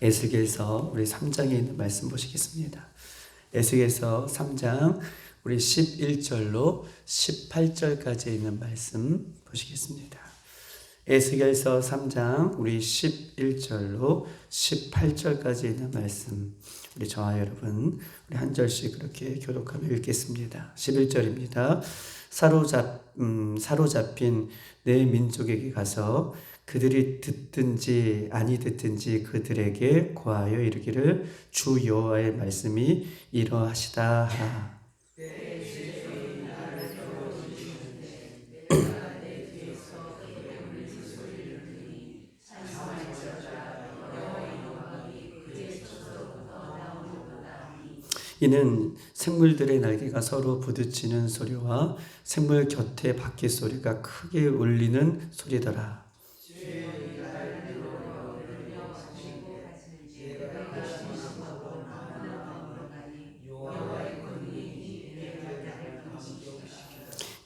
에스겔서 우리 3장에 있는 말씀 보시겠습니다. 에스겔서 3장 우리 11절로 18절까지 있는 말씀 보시겠습니다. 에스겔서 3장 우리 11절로 18절까지 있는 말씀, 우리 저와 여러분 우리 한 절씩 그렇게 교독하며 읽겠습니다. 11절입니다. 사로잡힌 내 민족에게 가서 그들이 듣든지 아니 듣든지 그들에게 고하여 이르기를 주 여호와의 말씀이 이러하시다 하라. 이는 생물들의 날개가 서로 부딪히는 소리와 생물 곁에 바퀴 소리가 크게 울리는 소리더라.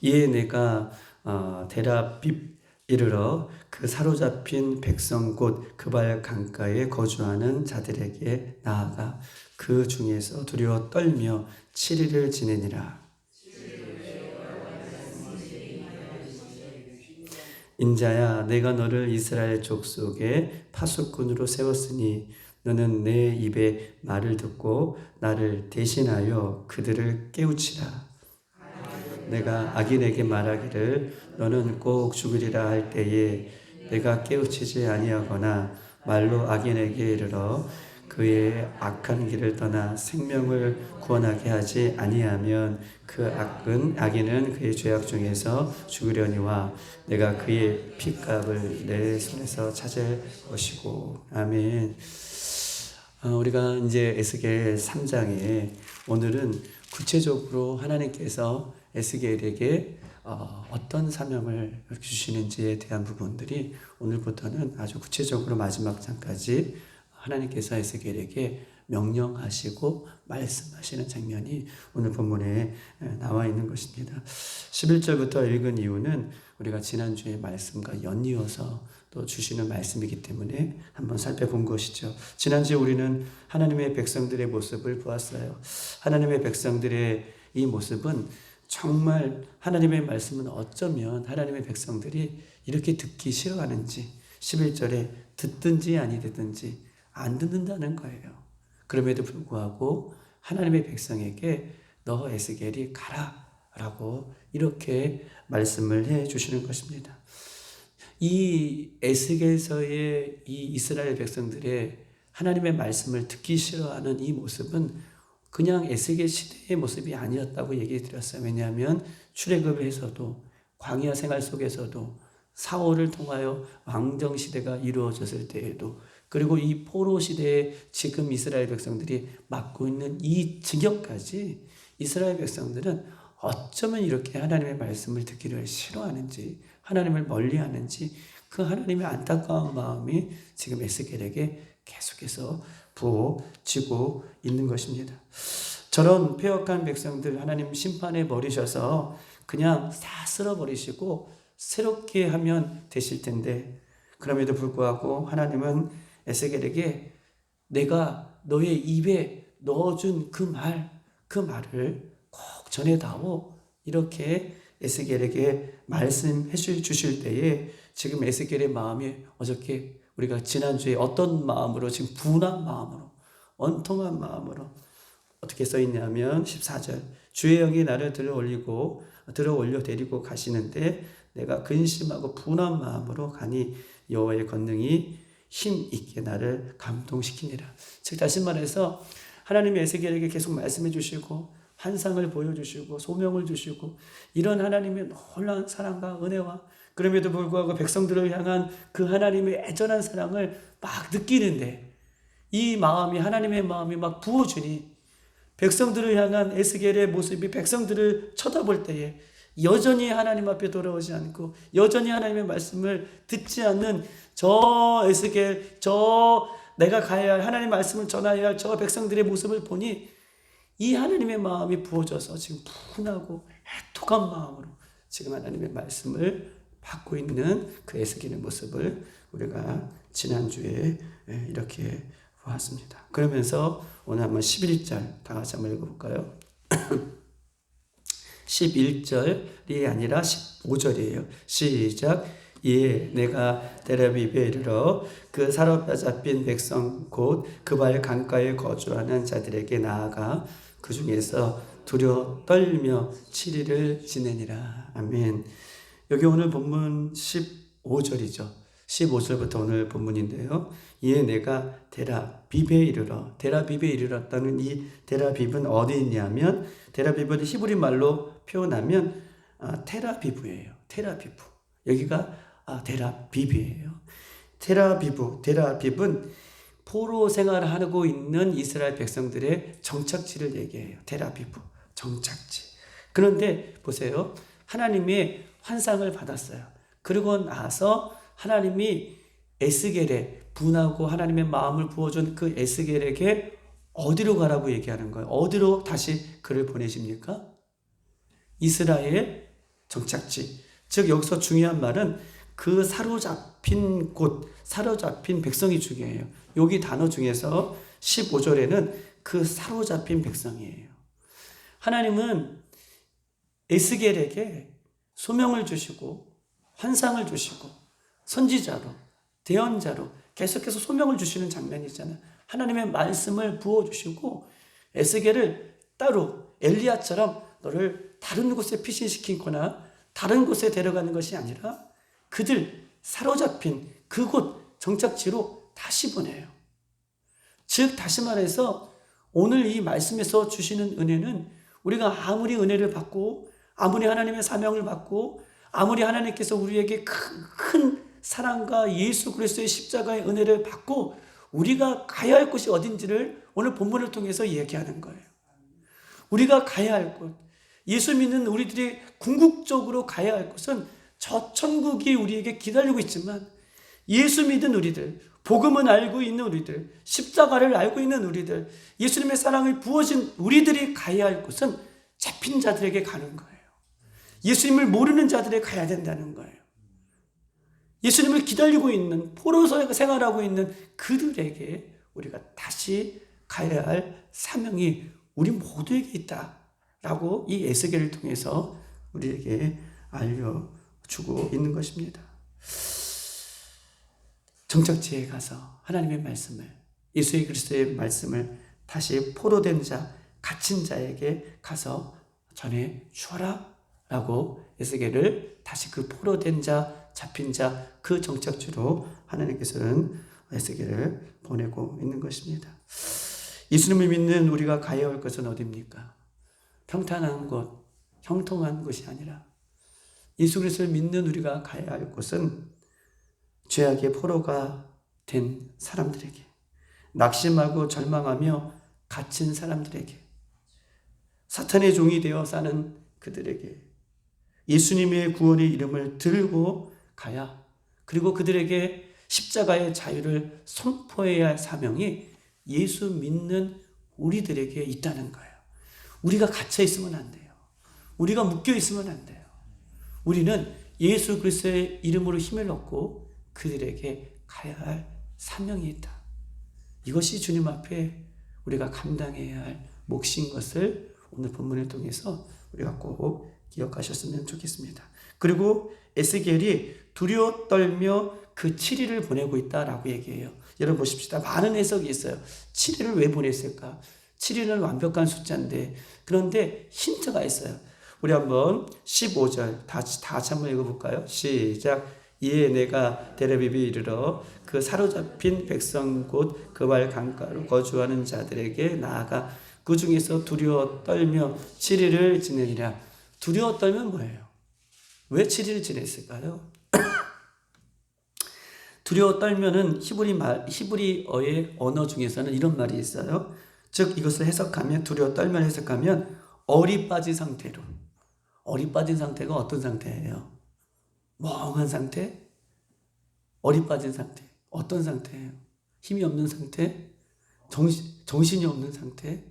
이에 내가 데라빕 이르러 그 사로잡힌 백성 곧 그발 강가에 거주하는 자들에게 나아가 그 중에서 두려워 떨며 7일을 지내니라. 인자야, 내가 너를 이스라엘 족속의 파수꾼으로 세웠으니 너는 내 입의 말을 듣고 나를 대신하여 그들을 깨우치라. 내가 악인에게 말하기를 너는 꼭 죽으리라 할 때에 내가 깨우치지 아니하거나 말로 악인에게 이르러 그의 악한 길을 떠나 생명을 구원하게 하지 아니하면 그 악인은 그의 죄악 중에서 죽으려니와 내가 그의 핏값을 내 손에서 찾을 것이고. 아멘. 우리가 이제 에스겔 3장에 오늘은 구체적으로 하나님께서 에스겔에게 어떤 사명을 주시는지에 대한 부분들이 오늘부터는 아주 구체적으로 마지막 장까지 하나님께서 에스겔에게 명령하시고 말씀하시는 장면이 오늘 본문에 나와 있는 것입니다. 11절부터 읽은 이유는 우리가 지난주의 말씀과 연이어서 또 주시는 말씀이기 때문에 한번 살펴본 것이죠. 지난주에 우리는 하나님의 백성들의 모습을 보았어요. 하나님의 백성들의 이 모습은 정말 하나님의 말씀은 어쩌면 하나님의 백성들이 이렇게 듣기 싫어하는지 11절에 듣든지 아니 듣든지 안 듣는다는 거예요. 그럼에도 불구하고 하나님의 백성에게 너 에스겔이 가라 라고 이렇게 말씀을 해 주시는 것입니다. 이 에스겔서의 이 이스라엘 백성들의 하나님의 말씀을 듣기 싫어하는 이 모습은 그냥 에스겔 시대의 모습이 아니었다고 얘기해 드렸어요. 왜냐하면 출애굽에서도 광야 생활 속에서도 사울을 통하여 왕정 시대가 이루어졌을 때에도 그리고 이 포로 시대에 지금 이스라엘 백성들이 맡고 있는 이 직역까지 이스라엘 백성들은 어쩌면 이렇게 하나님의 말씀을 듣기를 싫어하는지 하나님을 멀리하는지 그 하나님의 안타까운 마음이 지금 에스겔에게 계속해서 부어지고 있는 것입니다. 저런 패역한 백성들 하나님 심판해 버리셔서 그냥 다 쓸어버리시고 새롭게 하면 되실 텐데 그럼에도 불구하고 하나님은 에스겔에게 내가 너의 입에 넣어준 그 말을 꼭 전해다오 이렇게 에스겔에게 말씀해 주실 때에 지금 에스겔의 마음이 어저께 우리가 지난주에 어떤 마음으로 지금 분한 마음으로 원통한 마음으로 어떻게 써있냐면 14절 주의 영이 나를 들어 올려 데리고 가시는데 내가 근심하고 분한 마음으로 가니 여호와의 권능이 힘 있게 나를 감동시키니라. 즉 다시 말해서 하나님이 에스겔에게 계속 말씀해 주시고 환상을 보여주시고 소명을 주시고 이런 하나님의 놀라운 사랑과 은혜와 그럼에도 불구하고 백성들을 향한 그 하나님의 애절한 사랑을 막 느끼는데 이 마음이 하나님의 마음이 막 부어주니 백성들을 향한 에스겔의 모습이 백성들을 쳐다볼 때에 여전히 하나님 앞에 돌아오지 않고 여전히 하나님의 말씀을 듣지 않는 저 에스겔 내가 가야 할 하나님의 말씀을 전해야 할 저 백성들의 모습을 보니 이 하나님의 마음이 부어져서 지금 분하고 애통한 마음으로 지금 하나님의 말씀을 받고 있는 그 에스겔의 모습을 우리가 지난주에 이렇게 보았습니다. 그러면서 오늘 한번 11절 다 같이 한번 읽어볼까요? 11절이 아니라 15절이에요. 시작. 이에 내가 텔아비브에 이르러 그 사로잡힌 백성 곧 그발 강가에 거주하는 자들에게 나아가 그 중에서 두려워 떨며 7일을 지내니라. 아멘. 여기 오늘 본문 15절이죠. 15절부터 오늘 본문인데요. 이에 내가 텔아비브에 이르러, 텔아비브에 이르렀다는 이 텔아비브는 어디 있냐면, 텔아비브는 히브리 말로 표현하면 텔아비브예요. 텔아비브. 여기가 텔아비브예요. 텔아비브는 포로 생활을 하고 있는 이스라엘 백성들의 정착지를 얘기해요. 텔아비브, 정착지. 그런데 보세요. 하나님의 환상을 받았어요. 그러고 나서 하나님이 에스겔에 분하고 하나님의 마음을 부어준 그 에스겔에게 어디로 가라고 얘기하는 거예요? 어디로 다시 그를 보내십니까? 이스라엘 정착지. 즉 여기서 중요한 말은 그 사로잡힌 곳, 사로잡힌 백성이 중요해요. 여기 단어 중에서 15절에는 그 사로잡힌 백성이에요. 하나님은 에스겔에게 소명을 주시고 환상을 주시고 선지자로, 대언자로 계속해서 소명을 주시는 장면이 있잖아요. 하나님의 말씀을 부어주시고 에스겔을 따로 엘리야처럼 너를 다른 곳에 피신시키거나 다른 곳에 데려가는 것이 아니라 그들 사로잡힌 그곳 정착지로 다시 보내요. 즉 다시 말해서 오늘 이 말씀에서 주시는 은혜는 우리가 아무리 은혜를 받고 아무리 하나님의 사명을 받고 아무리 하나님께서 우리에게 큰 사랑과 예수 그리스도의 십자가의 은혜를 받고 우리가 가야 할 곳이 어딘지를 오늘 본문을 통해서 얘기하는 거예요. 우리가 가야 할 곳, 예수 믿는 우리들이 궁극적으로 가야 할 곳은 저 천국이 우리에게 기다리고 있지만 예수 믿은 우리들, 복음은 알고 있는 우리들, 십자가를 알고 있는 우리들, 예수님의 사랑을 부어진 우리들이 가야 할 곳은 잡힌 자들에게 가는 거예요. 예수님을 모르는 자들에게 가야 된다는 거예요. 예수님을 기다리고 있는, 포로 생활하고 있는 그들에게 우리가 다시 가야 할 사명이 우리 모두에게 있다라고 이 에스겔을 통해서 우리에게 알려주고 있는 것입니다. 정착지에 가서 하나님의 말씀을, 예수 그리스도의 말씀을 다시 포로된 자, 갇힌 자에게 가서 전해 주어라 라고 에스겔을 다시 그 포로된 자, 잡힌 자, 그 정착지로 하나님께서는 에스겔을 보내고 있는 것입니다. 예수님을 믿는 우리가 가야 할 것은 어디입니까? 평탄한 곳, 형통한 곳이 아니라 예수 그리스도를 믿는 우리가 가야 할 곳은 죄악의 포로가 된 사람들에게, 낙심하고 절망하며 갇힌 사람들에게, 사탄의 종이 되어 사는 그들에게 예수님의 구원의 이름을 들고 가야, 그리고 그들에게 십자가의 자유를 선포해야 할 사명이 예수 믿는 우리들에게 있다는 거예요. 우리가 갇혀 있으면 안 돼요. 우리가 묶여 있으면 안 돼요. 우리는 예수 그리스도의 이름으로 힘을 얻고 그들에게 가야 할 사명이 있다. 이것이 주님 앞에 우리가 감당해야 할 몫인 것을 오늘 본문을 통해서 우리가 꼭 기억하셨으면 좋겠습니다. 그리고 에스겔이 두려워 떨며 그 7일을 보내고 있다라고 얘기해요. 여러분 보십시다. 많은 해석이 있어요. 7일을 왜 보냈을까? 7일은 완벽한 숫자인데, 그런데 힌트가 있어요. 우리 한번 15절 다 같이 한번 읽어볼까요? 시작. 이에 내가 텔아비브에 이르러 그 사로잡힌 백성 곧 그발 강가로 거주하는 자들에게 나아가 그 중에서 두려워 떨며 7일을 지내리라. 두려워 떨면 뭐예요? 왜 7일을 지냈을까요? 두려워 떨면은 히브리어의 언어 중에서는 이런 말이 있어요. 즉 이것을 해석하면, 두려워 떨면 해석하면 얼이 빠진 상태로. 얼이 빠진 상태가 어떤 상태예요? 멍한 상태? 얼이 빠진 상태. 어떤 상태예요? 힘이 없는 상태? 정신이 없는 상태?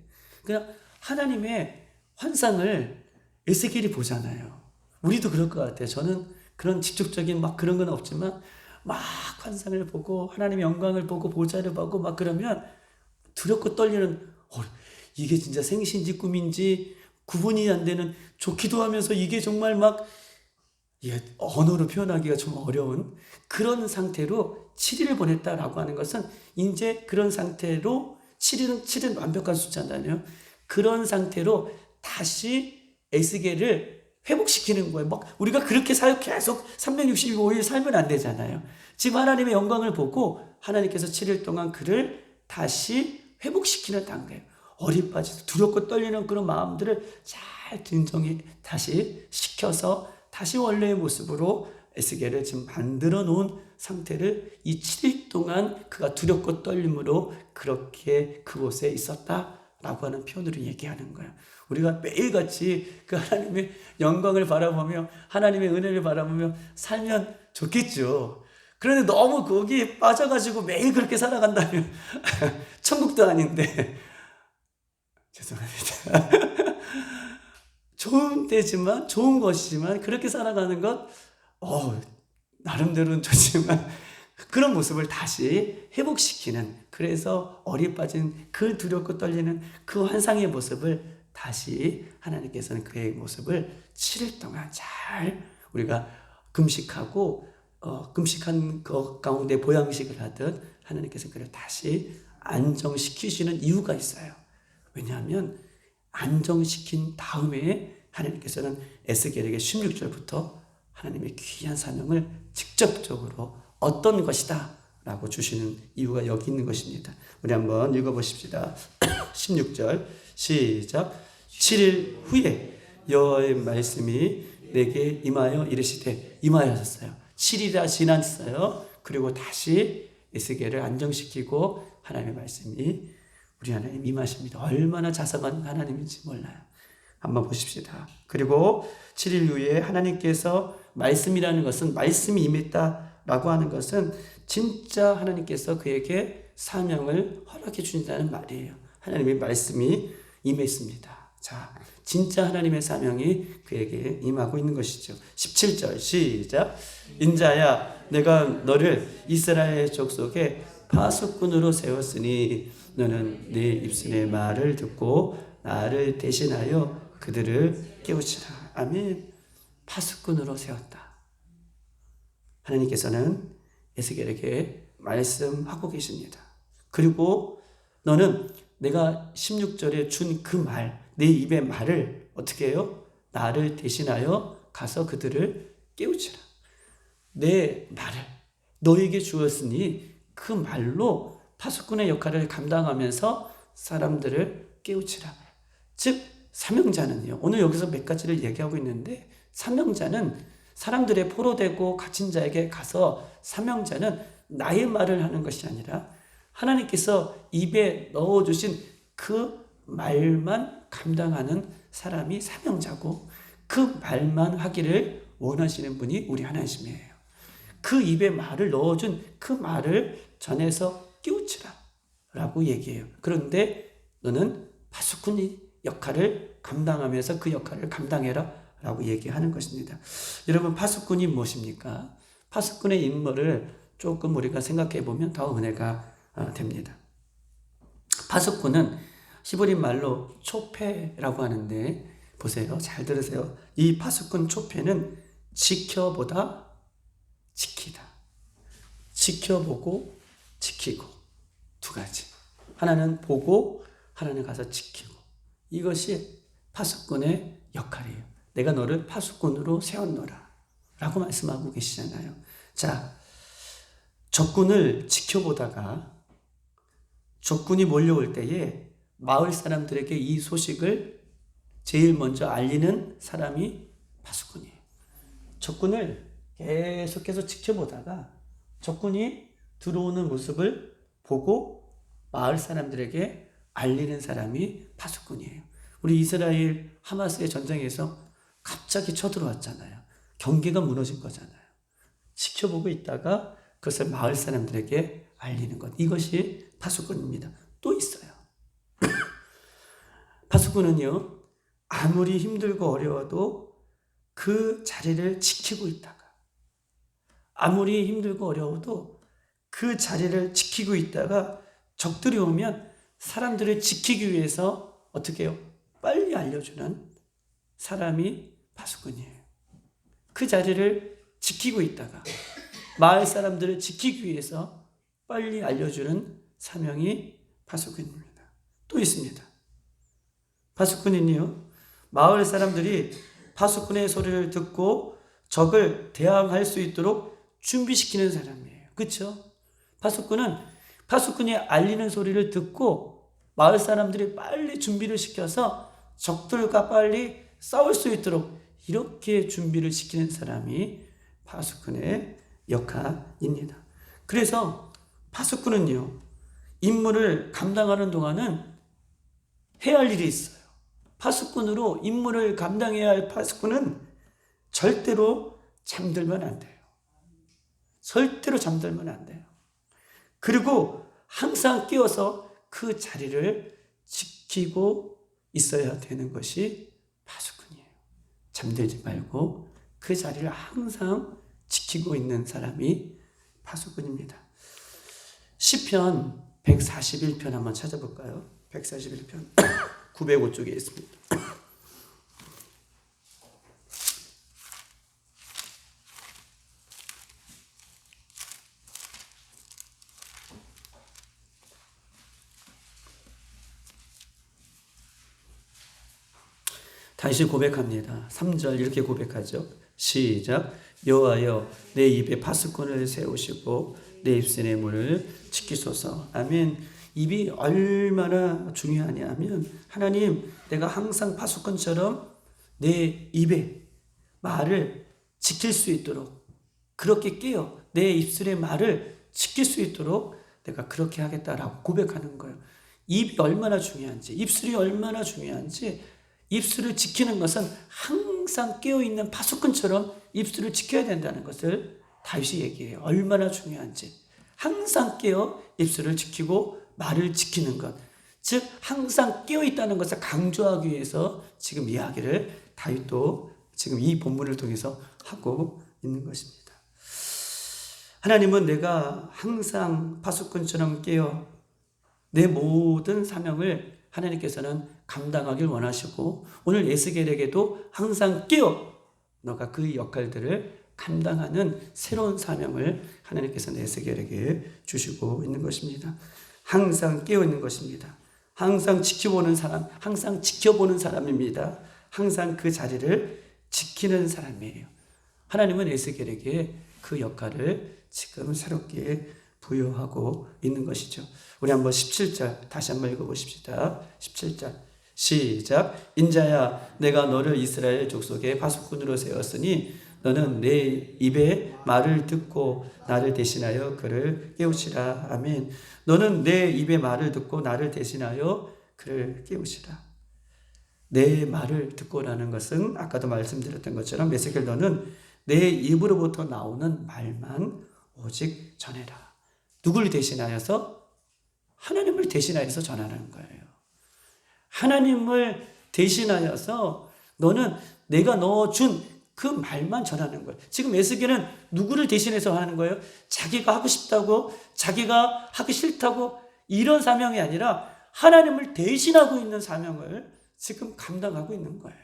그냥 하나님의 환상을 에스겔이 보잖아요. 우리도 그럴 것 같아요. 저는 그런 직접적인 막 그런 건 없지만 막 환상을 보고 하나님의 영광을 보고 보좌를 보고 막 그러면 두렵고 떨리는, 이게 진짜 생신지 꿈인지 구분이 안 되는, 좋기도 하면서 이게 정말 막 언어로 표현하기가 좀 어려운 그런 상태로 7일을 보냈다라고 하는 것은, 이제 그런 상태로 7일은 완벽한 숫자잖아요. 그런 상태로 다시 에스겔을 회복시키는 거예요. 막 우리가 그렇게 계속 365일 살면 안 되잖아요. 지금 하나님의 영광을 보고 하나님께서 7일 동안 그를 다시 회복시키는 단계예요. 어리빠져서 두렵고 떨리는 그런 마음들을 잘 진정해 다시 시켜서 다시 원래의 모습으로 에스겔을 지금 만들어 놓은 상태를 이 7일 동안 그가 두렵고 떨림으로 그렇게 그곳에 있었다라고 하는 표현으로 얘기하는 거예요. 우리가 매일같이 그 하나님의 영광을 바라보며 하나님의 은혜를 바라보며 살면 좋겠죠. 그런데 너무 거기에 빠져가지고 매일 그렇게 살아간다면 천국도 아닌데, 죄송합니다. 좋은 때지만, 좋은 것이지만 그렇게 살아가는 것 나름대로는 좋지만 그런 모습을 다시 회복시키는, 그래서 어리 빠진 그 두렵고 떨리는 그 환상의 모습을 다시 하나님께서는 그의 모습을 7일 동안 잘 우리가 금식하고 금식한 그 가운데 보양식을 하듯 하나님께서 그를 다시 안정시키시는 이유가 있어요. 왜냐하면 안정시킨 다음에 하나님께서는 에스겔에게 16절부터 하나님의 귀한 사명을 직접적으로 어떤 것이다 라고 주시는 이유가 여기 있는 것입니다. 우리 한번 읽어보십시다. 16절 시작. 7일 후에 여호와의 말씀이 내게 임하여 이르시되, 임하였어요. 7일이나 지났어요. 그리고 다시 에스겔을 안정시키고 하나님의 말씀이 우리 하나님 임하십니다. 얼마나 자상한 하나님인지 몰라요. 한번 보십시다. 그리고 7일 후에 하나님께서 말씀이라는 것은, 말씀이 임했다라고 하는 것은 진짜 하나님께서 그에게 사명을 허락해 주신다는 말이에요. 하나님의 말씀이 임했습니다. 자, 진짜 하나님의 사명이 그에게 임하고 있는 것이죠. 17절 시작. 인자야, 내가 너를 이스라엘 족속의 파수꾼으로 세웠으니 너는 내 입술의 말을 듣고 나를 대신하여 그들을 깨우치라. 아멘. 파수꾼으로 세웠다. 하나님께서는 에스겔에게 말씀하고 계십니다. 그리고 너는 내가 16절에 준 그 말, 내 입의 말을 어떻게 해요? 나를 대신하여 가서 그들을 깨우치라. 내 말을 너에게 주었으니 그 말로 파수꾼의 역할을 감당하면서 사람들을 깨우치라. 즉 사명자는요, 오늘 여기서 몇 가지를 얘기하고 있는데, 사명자는 사람들의 포로되고 갇힌 자에게 가서, 사명자는 나의 말을 하는 것이 아니라 하나님께서 입에 넣어주신 그 말만 감당하는 사람이 사명자고, 그 말만 하기를 원하시는 분이 우리 하나님이에요. 그 입에 말을 넣어준 그 말을 전해서 깨우치라 라고 얘기해요. 그런데 너는 파수꾼이 역할을 감당하면서 그 역할을 감당해라 라고 얘기하는 것입니다. 여러분, 파수꾼이 무엇입니까? 파수꾼의 인물을 조금 우리가 생각해 보면 더 은혜가 됩니다. 파수꾼은 히브리 말로 초페라고 하는데, 보세요. 잘 들으세요. 이 파수꾼 초페는 지켜보다 지키다. 지켜보고 지키고, 두 가지. 하나는 보고, 하나는 가서 지키고. 이것이 파수꾼의 역할이에요. 내가 너를 파수꾼으로 세웠노라 라고 말씀하고 계시잖아요. 자, 적군을 지켜보다가 적군이 몰려올 때에 마을 사람들에게 이 소식을 제일 먼저 알리는 사람이 파수꾼이에요. 적군을 계속해서 지켜보다가 적군이 들어오는 모습을 보고 마을 사람들에게 알리는 사람이 파수꾼이에요. 우리 이스라엘 하마스의 전쟁에서 갑자기 쳐들어왔잖아요. 경계가 무너진 거잖아요. 지켜보고 있다가 그것을 마을 사람들에게 알리는 것. 이것이 파수꾼입니다. 또 있어요. 파수꾼은요, 아무리 힘들고 어려워도 그 자리를 지키고 있다가, 아무리 힘들고 어려워도 그 자리를 지키고 있다가 적들이 오면 사람들을 지키기 위해서 어떻게 해요? 빨리 알려주는 사람이 파수꾼이에요. 그 자리를 지키고 있다가 마을 사람들을 지키기 위해서 빨리 알려주는 사명이 파수꾼입니다. 또 있습니다. 파수꾼은요, 마을 사람들이 파수꾼의 소리를 듣고 적을 대항할 수 있도록 준비시키는 사람이에요. 그렇죠? 파수꾼이 알리는 소리를 듣고 마을 사람들이 빨리 준비를 시켜서 적들과 빨리 싸울 수 있도록 이렇게 준비를 시키는 사람이 파수꾼의 역할입니다. 그래서 파수꾼은요, 임무를 감당하는 동안은 해야 할 일이 있어요. 파수꾼으로 임무를 감당해야 할 파수꾼은 절대로 잠들면 안 돼요. 절대로 잠들면 안 돼요. 그리고 항상 깨어서 그 자리를 지키고 있어야 되는 것이 파수꾼이에요. 잠들지 말고 그 자리를 항상 지키고 있는 사람이 파수꾼입니다. 시편 141편 한번 찾아볼까요? 141편 905쪽에 있습니다. 다시 고백합니다. 3절 이렇게 고백하죠. 시작. 여호와여 내 입에 파수꾼을 세우시고 내 입술의 문을 지키소서. 아멘. 입이 얼마나 중요하냐면 하나님, 내가 항상 파수꾼처럼 내 입에 말을 지킬 수 있도록 그렇게 깨어 내 입술의 말을 지킬 수 있도록 내가 그렇게 하겠다라고 고백하는 거예요. 입이 얼마나 중요한지, 입술이 얼마나 중요한지, 입술을 지키는 것은 항상 깨어있는 파수꾼처럼 입술을 지켜야 된다는 것을 다윗이 얘기해요. 얼마나 중요한지. 항상 깨어 입술을 지키고 말을 지키는 것. 즉 항상 깨어있다는 것을 강조하기 위해서 지금 이야기를 다윗도 지금 이 본문을 통해서 하고 있는 것입니다. 하나님은 내가 항상 파수꾼처럼 깨어 내 모든 사명을 하나님께서는 감당하길 원하시고 오늘 에스겔에게도 항상 깨어 너가 그 역할들을 감당하는 새로운 사명을 하나님께서는 에스겔에게 주시고 있는 것입니다. 항상 깨어 있는 것입니다. 항상 지켜보는 사람, 항상 지켜보는 사람입니다. 항상 그 자리를 지키는 사람이에요. 하나님은 에스겔에게 그 역할을 지금 새롭게 부여하고 있는 것이죠. 우리 한번 17절 다시 한번 읽어보십시다. 17절 시작. 인자야 내가 너를 이스라엘 족속의 파수꾼으로 세웠으니 너는 내 입의 말을 듣고 나를 대신하여 그를 깨우치라. 아멘. 너는 내 입의 말을 듣고 나를 대신하여 그를 깨우치라. 내 말을 듣고라는 것은 아까도 말씀드렸던 것처럼 에스겔 너는 내 입으로부터 나오는 말만 오직 전해라. 누굴 대신하여서? 하나님을 대신하여서 전하는 거예요. 하나님을 대신하여서 너는 내가 너 준 그 말만 전하는 거예요. 지금 에스겔은 누구를 대신해서 하는 거예요? 자기가 하고 싶다고, 자기가 하기 싫다고 이런 사명이 아니라 하나님을 대신하고 있는 사명을 지금 감당하고 있는 거예요.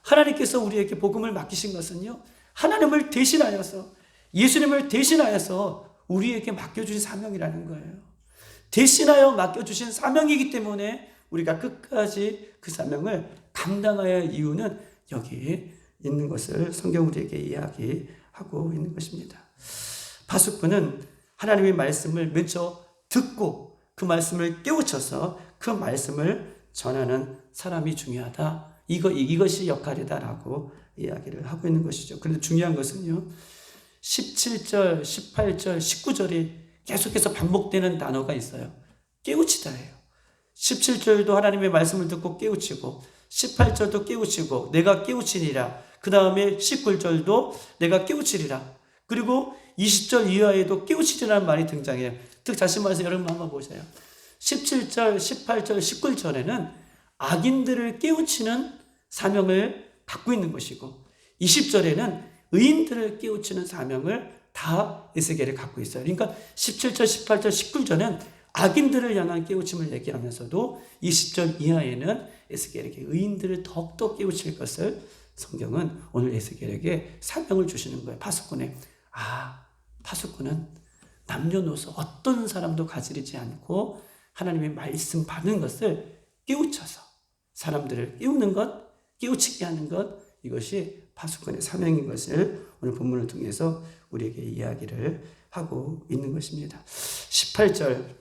하나님께서 우리에게 복음을 맡기신 것은요, 하나님을 대신하여서, 예수님을 대신하여서 우리에게 맡겨주신 사명이라는 거예요. 대신하여 맡겨주신 사명이기 때문에 우리가 끝까지 그 사명을 감당해야 할 이유는 여기에 있는 것을 성경 우리에게 이야기하고 있는 것입니다. 파수꾼은 하나님의 말씀을 먼저 듣고 그 말씀을 깨우쳐서 그 말씀을 전하는 사람이 중요하다. 이것이 역할이다라고 이야기를 하고 있는 것이죠. 그런데 중요한 것은요, 17절, 18절, 19절이 계속해서 반복되는 단어가 있어요. 깨우치다예요. 17절도 하나님의 말씀을 듣고 깨우치고 18절도 깨우치고 내가 깨우치니라. 그 다음에 19절도 내가 깨우치리라. 그리고 20절 이하에도 깨우치리라는 말이 등장해요. 다시 말해서 여러분 한번 보세요. 17절, 18절, 19절에는 악인들을 깨우치는 사명을 받고 있는 것이고 20절에는 의인들을 깨우치는 사명을 다 에스겔이 갖고 있어요. 그러니까 17절, 18절, 19절은 악인들을 향한 깨우침을 얘기하면서도 20절 이하에는 에스겔에게 의인들을 더욱더 깨우칠 것을 성경은 오늘 에스겔에게 사명을 주시는 거예요. 파수꾼에. 파수꾼은 남녀노소 어떤 사람도 가지르지 않고 하나님의 말씀 받는 것을 깨우쳐서 사람들을 깨우는 것, 깨우치게 하는 것, 이것이 파수꾼의 사명인 것을 오늘 본문을 통해서 우리에게 이야기를 하고 있는 것입니다. 18절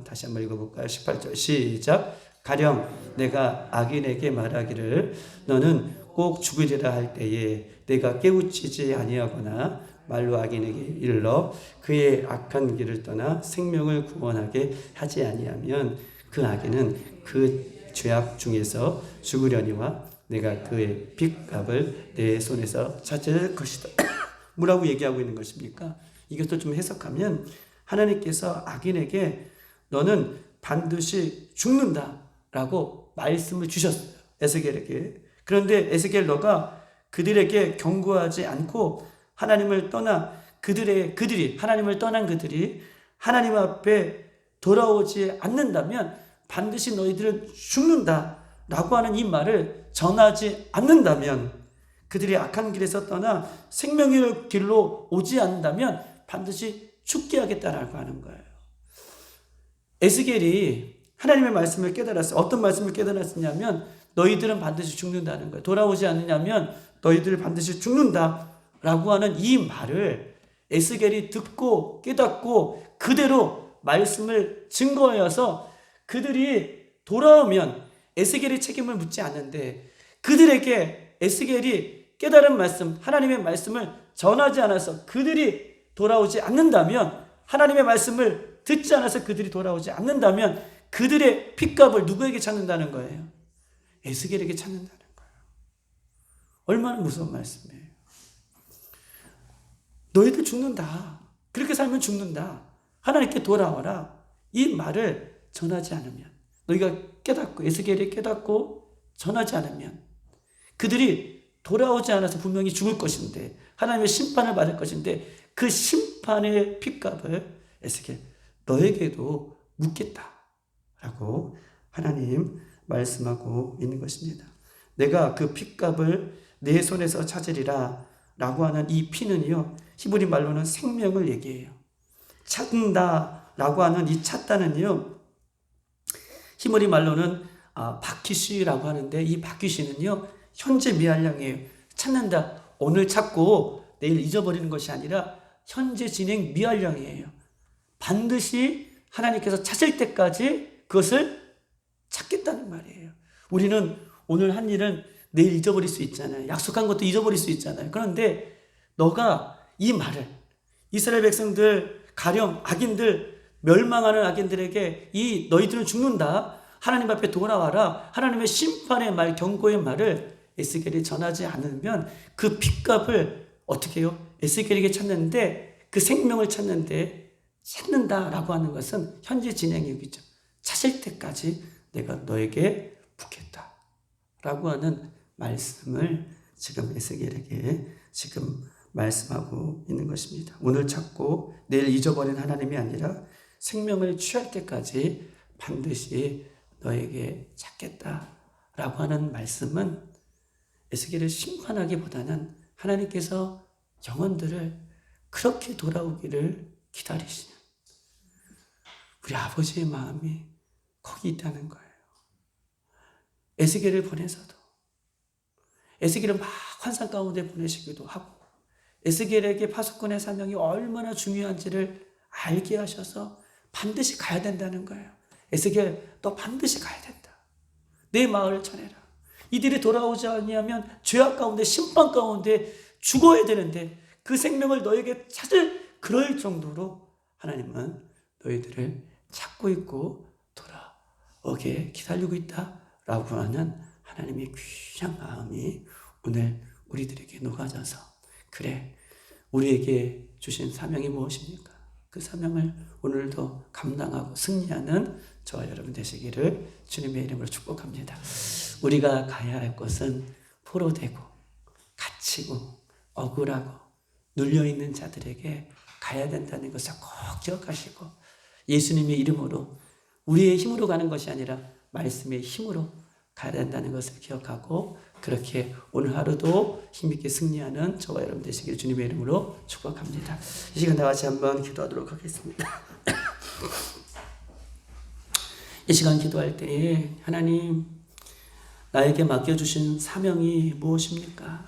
다시 한번 읽어볼까요? 18절 시작. 가령 내가 악인에게 말하기를 너는 꼭 죽으리라 할 때에 내가 깨우치지 아니하거나 말로 악인에게 일러 그의 악한 길을 떠나 생명을 구원하게 하지 아니하면 그 악인은 그 죄악 중에서 죽으려니와 내가 그의 빚값을 내 손에서 찾을 것이다. 뭐라고 얘기하고 있는 것입니까? 이것도 좀 해석하면 하나님께서 악인에게 너는 반드시 죽는다라고 말씀을 주셨어요. 에스겔에게. 그런데 에스겔 너가 그들에게 경고하지 않고 하나님을 떠나 그들이 하나님을 떠난 그들이 하나님 앞에 돌아오지 않는다면 반드시 너희들은 죽는다라고 하는 이 말을 전하지 않는다면, 그들이 악한 길에서 떠나 생명의 길로 오지 않는다면 반드시 죽게 하겠다라고 하는 거예요. 에스겔이 하나님의 말씀을 깨달았어요. 어떤 말씀을 깨달았냐면 너희들은 반드시 죽는다는 거예요. 돌아오지 않느냐면 너희들 반드시 죽는다라고 하는 이 말을 에스겔이 듣고 깨닫고 그대로 말씀을 증거하여서 그들이 돌아오면 에스겔이 책임을 묻지 않는데 그들에게 에스겔이 깨달은 말씀, 하나님의 말씀을 전하지 않아서 그들이 돌아오지 않는다면, 하나님의 말씀을 듣지 않아서 그들이 돌아오지 않는다면 그들의 핏값을 누구에게 찾는다는 거예요? 에스겔에게 찾는다는 거예요. 얼마나 무서운 말씀이에요. 너희들 죽는다. 그렇게 살면 죽는다. 하나님께 돌아와라. 이 말을 전하지 않으면, 너희가 깨닫고 에스겔이 깨닫고 전하지 않으면 그들이 돌아오지 않아서 분명히 죽을 것인데 하나님의 심판을 받을 것인데 그 심판의 핏값을 에스겔 너에게도 묻겠다라고 하나님 말씀하고 있는 것입니다. 내가 그 핏값을 내 손에서 찾으리라 라고 하는 이 피는요, 히브리 말로는 생명을 얘기해요. 찾는다라고 하는 이 찾다는요, 히브리 말로는 바퀴시라고 하는데 이 바퀴시는요 현재 미완량이에요. 찾는다, 오늘 찾고 내일 잊어버리는 것이 아니라 현재 진행 미완량이에요. 반드시 하나님께서 찾을 때까지 그것을 찾겠다는 말이에요. 우리는 오늘 한 일은 내일 잊어버릴 수 있잖아요. 약속한 것도 잊어버릴 수 있잖아요. 그런데 너가 이 말을 이스라엘 백성들, 가령 악인들, 멸망하는 악인들에게 이 너희들은 죽는다, 하나님 앞에 돌아와라, 하나님의 심판의 말, 경고의 말을 에스겔이 전하지 않으면 그 핏값을 어떻게 해요? 에스겔에게 찾는데, 그 생명을 찾는다라고 하는 것은 현재 진행이겠죠. 찾을 때까지 내가 너에게 붓겠다 라고 하는 말씀을 지금 에스겔에게 지금 말씀하고 있는 것입니다. 오늘 찾고 내일 잊어버린 하나님이 아니라 생명을 취할 때까지 반드시 너에게 찾겠다라고 하는 말씀은 에스겔을 심판하기보다는 하나님께서 영혼들을 그렇게 돌아오기를 기다리시는 우리 아버지의 마음이 거기 있다는 거예요. 에스겔을 보내서도 에스겔을 막 환상 가운데 보내시기도 하고 에스겔에게 파수꾼의 사명이 얼마나 중요한지를 알게 하셔서 반드시 가야 된다는 거예요. 에스겔, 너 반드시 가야 된다. 내 마을을 전해라. 이들이 돌아오지 않으면 죄악 가운데 심판 가운데 죽어야 되는데 그 생명을 너에게 찾을 그럴 정도로 하나님은 너희들을 찾고 있고 돌아오게 기다리고 있다라고 하는 하나님의 귀한 마음이 오늘 우리들에게 녹아져서, 그래, 우리에게 주신 사명이 무엇입니까? 그 사명을 오늘도 감당하고 승리하는 저와 여러분 되시기를 주님의 이름으로 축복합니다. 우리가 가야 할 곳은 포로되고 갇히고 억울하고 눌려있는 자들에게 가야 된다는 것을 꼭 기억하시고, 예수님의 이름으로, 우리의 힘으로 가는 것이 아니라 말씀의 힘으로 가야 된다는 것을 기억하고 그렇게 오늘 하루도 힘있게 승리하는 저와 여러분 되시길 주님의 이름으로 축복합니다. 이 시간 다 같이 한번 기도하도록 하겠습니다. 이 시간 기도할 때에 하나님, 나에게 맡겨주신 사명이 무엇입니까?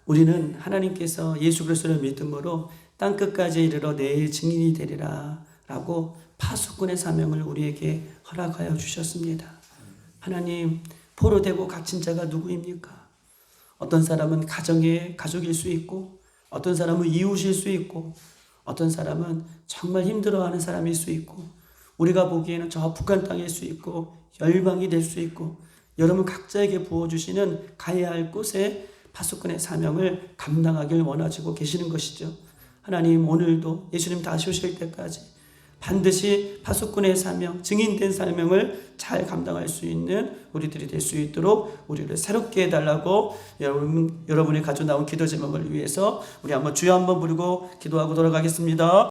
우리는 하나님께서 예수 그리스도를 믿음으로 땅끝까지 이르러 내 증인이 되리라 라고 파수꾼의 사명을 우리에게 허락하여 주셨습니다. 하나님, 포로되고 갇힌 자가 누구입니까? 어떤 사람은 가족일 수 있고, 어떤 사람은 이웃일 수 있고, 어떤 사람은 정말 힘들어하는 사람일 수 있고, 우리가 보기에는 저 북한 땅일 수 있고, 열방이 될 수 있고, 여러분 각자에게 부어주시는 가야 할 곳에 파수꾼의 사명을 감당하길 원하시고 계시는 것이죠. 하나님, 오늘도 예수님 다시 오실 때까지 반드시 파수꾼의 사명, 증인된 사명을 잘 감당할 수 있는 우리들이 될 수 있도록 우리를 새롭게 해달라고 여러분이 가져 나온 기도 제목을 위해서 우리 한번 주여 한번 부르고 기도하고 돌아가겠습니다.